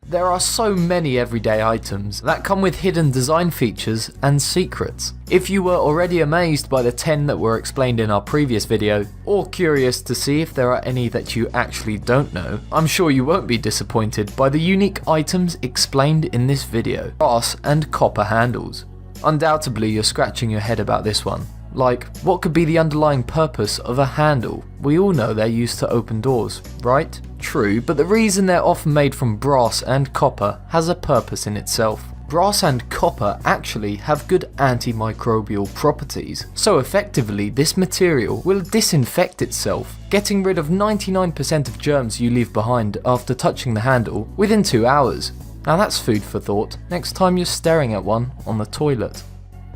There are so many everyday items that come with hidden design features and secrets. If you were already amazed by the 10 that were explained in our previous video, or curious to see if there are any that you actually don't know, I'm sure you won't be disappointed by the unique items explained in this video. Brass and copper handles. Undoubtedly you're scratching your head about this one. Like, what could be the underlying purpose of a handle? We all know they're used to open doors, right? True, but the reason they're often made from brass and copper has a purpose in itself. Brass and copper actually have good antimicrobial properties, so effectively this material will disinfect itself, getting rid of 99% of germs you leave behind after touching the handle within 2 hours. Now that's food for thought next time you're staring at one on the toilet.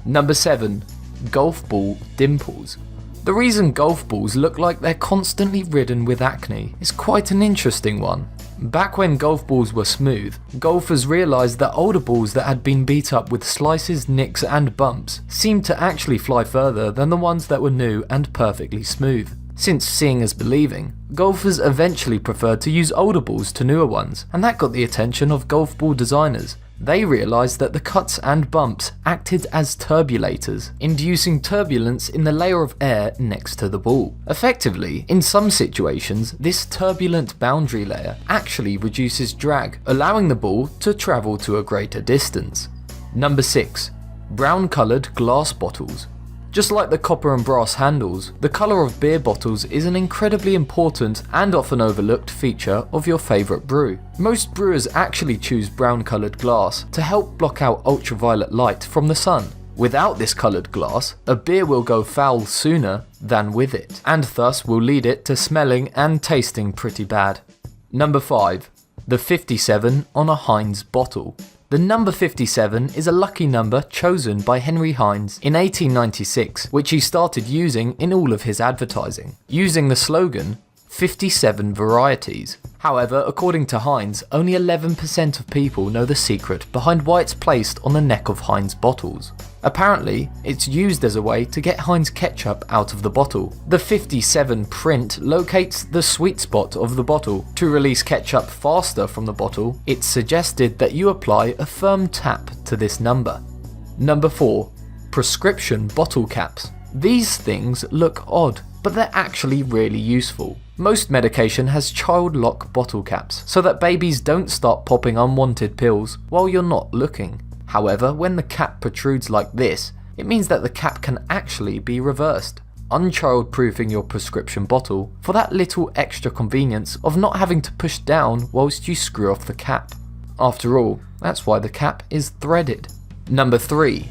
Number 7. Golf ball dimples. The reason golf balls look like they're constantly ridden with acne is quite an interesting one. Back when golf balls were smooth, golfers realised that older balls that had been beat up with slices, nicks and bumps seemed to actually fly further than the ones that were new and perfectly smooth. Since seeing is believing, golfers eventually preferred to use older balls to newer ones, and that got the attention of golf ball designers. They realised that the cuts and bumps acted as turbulators, inducing turbulence in the layer of air next to the ball. Effectively, in some situations, this turbulent boundary layer actually reduces drag, allowing the ball to travel to a greater distance. Number 6. Brown coloured glass bottles. Just like the copper and brass handles, the colour of beer bottles is an incredibly important and often overlooked feature of your favourite brew. Most brewers actually choose brown coloured glass to help block out ultraviolet light from the sun. Without this coloured glass, a beer will go foul sooner than with it, and thus will lead it to smelling and tasting pretty bad. Number 5. The 57 on a Heinz bottle. The number 57 is a lucky number chosen by Henry Heinz in 1896, which he started using in all of his advertising, using the slogan, 57 varieties. However, according to Heinz, only 11% of people know the secret behind why it's placed on the neck of Heinz bottles. Apparently, it's used as a way to get Heinz ketchup out of the bottle. The 57 print locates the sweet spot of the bottle. To release ketchup faster from the bottle, it's suggested that you apply a firm tap to this number. Number 4. Prescription bottle caps. These things look odd, but they're actually really useful. Most medication has child lock bottle caps, so that babies don't start popping unwanted pills while you're not looking. However, when the cap protrudes like this, it means that the cap can actually be reversed, unchild-proofing your prescription bottle for that little extra convenience of not having to push down whilst you screw off the cap. After all, that's why the cap is threaded. Number 3.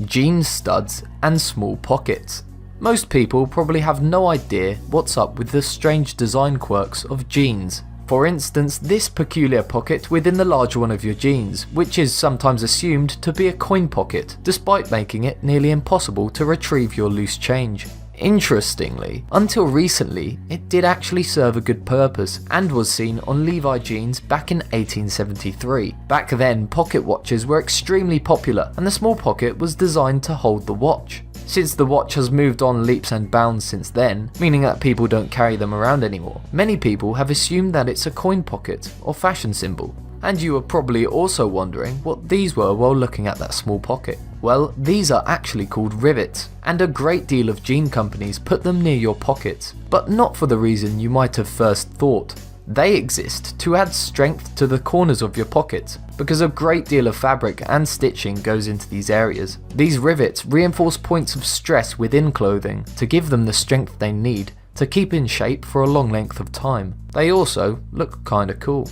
Jean studs and small pockets. Most people probably have no idea what's up with the strange design quirks of jeans. For instance, this peculiar pocket within the larger one of your jeans, which is sometimes assumed to be a coin pocket, despite making it nearly impossible to retrieve your loose change. Interestingly, until recently, it did actually serve a good purpose and was seen on Levi jeans back in 1873. Back then, pocket watches were extremely popular and the small pocket was designed to hold the watch. Since the watch has moved on leaps and bounds since then, meaning that people don't carry them around anymore, many people have assumed that it's a coin pocket or fashion symbol. And you were probably also wondering what these were while looking at that small pocket. Well, these are actually called rivets, and a great deal of jean companies put them near your pockets, but not for the reason you might have first thought. They exist to add strength to the corners of your pockets, because a great deal of fabric and stitching goes into these areas. These rivets reinforce points of stress within clothing to give them the strength they need to keep in shape for a long length of time. They also look kinda cool.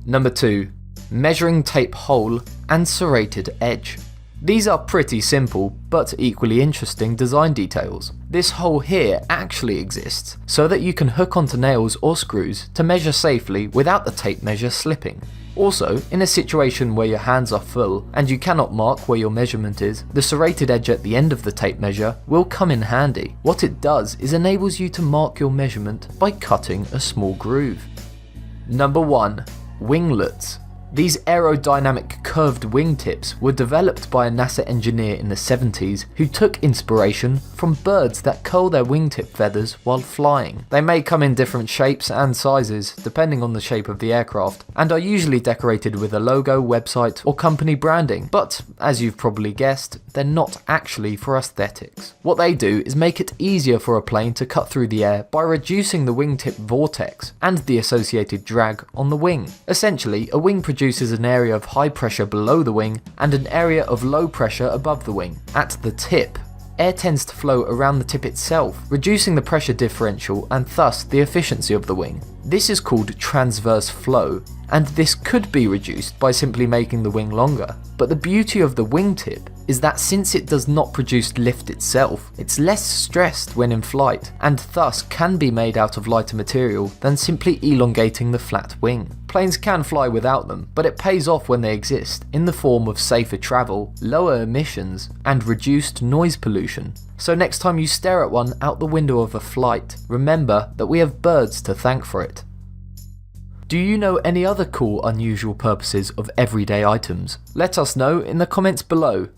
Number 2. Measuring tape hole and serrated edge. These are pretty simple, but equally interesting design details. This hole here actually exists, so that you can hook onto nails or screws to measure safely without the tape measure slipping. Also, in a situation where your hands are full and you cannot mark where your measurement is, the serrated edge at the end of the tape measure will come in handy. What it does is enables you to mark your measurement by cutting a small groove. Number 1. Winglets. These aerodynamic curved wingtips were developed by a NASA engineer in the 70s who took inspiration from birds that curl their wingtip feathers while flying. They may come in different shapes and sizes depending on the shape of the aircraft, and are usually decorated with a logo, website or company branding, but as you've probably guessed, they're not actually for aesthetics. What they do is make it easier for a plane to cut through the air by reducing the wingtip vortex and the associated drag on the wing. Essentially, a wing produces an area of high pressure below the wing and an area of low pressure above the wing. At the tip, air tends to flow around the tip itself, reducing the pressure differential and thus the efficiency of the wing. This is called transverse flow, and this could be reduced by simply making the wing longer. But the beauty of the wingtip is that since it does not produce lift itself, it's less stressed when in flight, and thus can be made out of lighter material than simply elongating the flat wing. Planes can fly without them, but it pays off when they exist, in the form of safer travel, lower emissions, and reduced noise pollution. So next time you stare at one out the window of a flight, remember that we have birds to thank for it. Do you know any other cool, unusual purposes of everyday items? Let us know in the comments below.